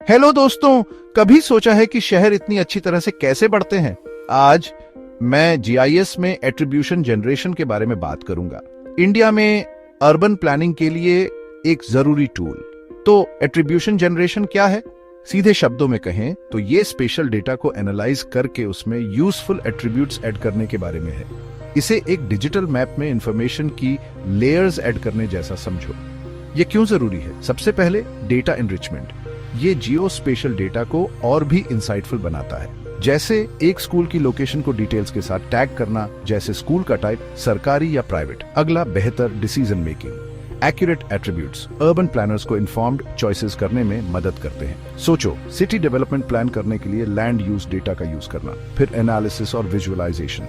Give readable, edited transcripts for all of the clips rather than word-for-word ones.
Hello दोस्तों, कभी सोचा है कि शहर इतनी अच्छी तरह से कैसे बढ़ते हैं? आज मैं जीआईएस में एट्रीब्यूशन जनरेशन के बारे में बात करूंगा। इंडिया में अर्बन प्लानिंग के लिए एक जरूरी टूल। तो एट्रीब्यूशन जनरेशन क्या है? सीधे शब्दों में कहें तो ये स्पेशल डेटा को एनालाइज करके उसमें यूजफुल एट्रीब्यूट्स ऐड करने के बारे में है। इसे एक डिजिटल मैप में इंफॉर्मेशन की लेयर्स ऐड करने जैसा समझो। ये क्यों जरूरी है? सबसे पहले डेटा एनरिचमेंट। ये जियो स्पेशल डेटा को और भी इंसाइटफुल बनाता है। जैसे एक स्कूल की लोकेशन को डिटेल्स के साथ टैग करना, जैसे स्कूल का टाइप, सरकारी या प्राइवेट। अगला, बेहतर decision making. Accurate attributes urban planners को इन्फॉर्म्ड चॉइसेस करने में मदद करते हैं। सोचो, सिटी डेवलपमेंट प्लान करने के लिए लैंड यूज डेटा का यूज करना, फिर एनालिसिस और विजुअलाइजेशन।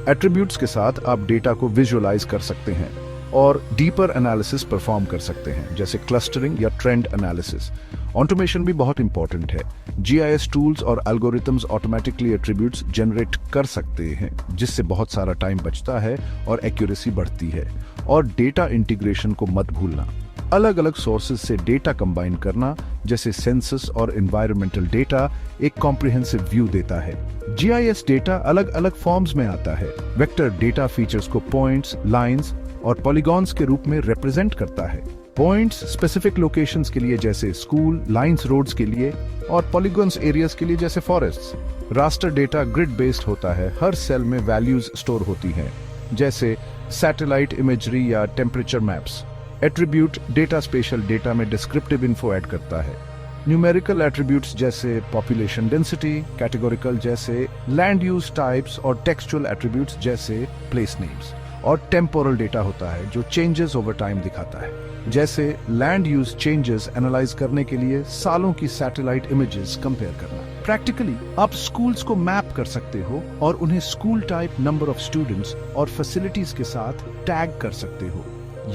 एट्रीब्यूट्स के साथ आप डेटा को विजुअलाइज कर सकते हैं और डीपर एनालिसिस परफॉर्म कर सकते हैं, जैसे क्लस्टरिंग या ट्रेंड एनालिसिस। ऑटोमेशन भी बहुत इंपॉर्टेंट है। जीआईएस टूल्स और एल्गोरिथम्स ऑटोमेटिकली एट्रीब्यूट्स जनरेट कर सकते हैं, जिससे बहुत सारा टाइम बचता है और एक्यूरेसी बढ़ती है। और डेटा इंटीग्रेशन को मत भूलना। अलग अलग सोर्सेज से डेटा कंबाइन करना, जैसे सेंसस और एनवायरमेंटल डेटा, एक कॉम्प्रिहेंसिव व्यू देता है। जीआईएस डेटा अलग अलग फॉर्म्स में आता है। वेक्टर डेटा फीचर्स को पॉइंट्स, लाइंस और पॉलीगॉन्स के रूप में रिप्रेजेंट करता है। पॉइंट्स स्पेसिफिक लोकेशंस के लिए, जैसे स्कूल, लाइंस रोड्स के लिए, और पॉलीगॉन्स एरियाज के लिए, जैसे forests. Raster data grid based होता है। हर सेल में वैल्यूज स्टोर होती हैं, जैसे सैटेलाइट इमेजरी या temperature maps. Attribute data special data में डिस्क्रिप्टिव इन्फो ऐड करता है। न्यूमेरिकल एट्रीब्यूट्स जैसे पॉपुलेशन डेंसिटी, कैटेगोरिकल जैसे लैंड यूज टाइप्स, और टेक्सचुअल एट्रीब्यूट्स जैसे प्लेस नेम्स। और टेम्पोरल डेटा होता है जो चेंजेस ओवर टाइम दिखाता है, जैसे लैंड यूज चेंजेस एनालाइज करने के लिए सालों की सैटेलाइट इमेजेस कंपेयर करना। प्रैक्टिकली आप स्कूल्स को मैप कर सकते हो और उन्हें school type, number of students और फैसिलिटीज के साथ टैग कर सकते हो,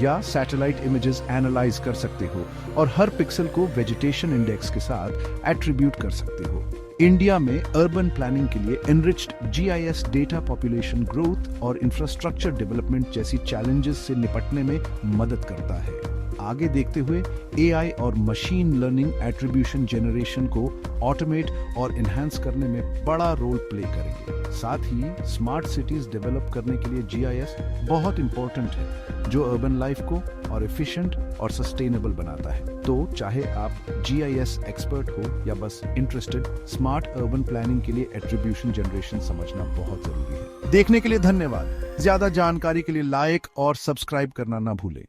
या सैटेलाइट इमेजेस एनालाइज कर सकते हो और हर पिक्सल को वेजिटेशन इंडेक्स के साथ एट्रीब्यूट कर सकते हो। इंडिया में अर्बन प्लानिंग के लिए enriched GIS data population growth और इंफ्रास्ट्रक्चर डेवलपमेंट जैसी चैलेंजेस से निपटने में मदद करता है। आगे देखते हुए एआई और मशीन लर्निंग एट्रीब्यूशन जनरेशन को ऑटोमेट और एनहांस करने में बड़ा रोल प्ले करेंगे। साथ ही स्मार्ट सिटीज डेवलप करने के लिए जीआईएस बहुत इंपॉर्टेंट है, जो अर्बन लाइफ को और एफिशिएंट और सस्टेनेबल बनाता है। तो चाहे आप जीआईएस एक्सपर्ट हो या बस इंटरेस्टेड, स्मार्ट अर्बन प्लानिंग के लिए एट्रीब्यूशन जनरेशन समझना बहुत जरूरी है। देखने के लिए धन्यवाद। ज्यादा जानकारी के लिए लाइक और सब्सक्राइब करना ना भूलें।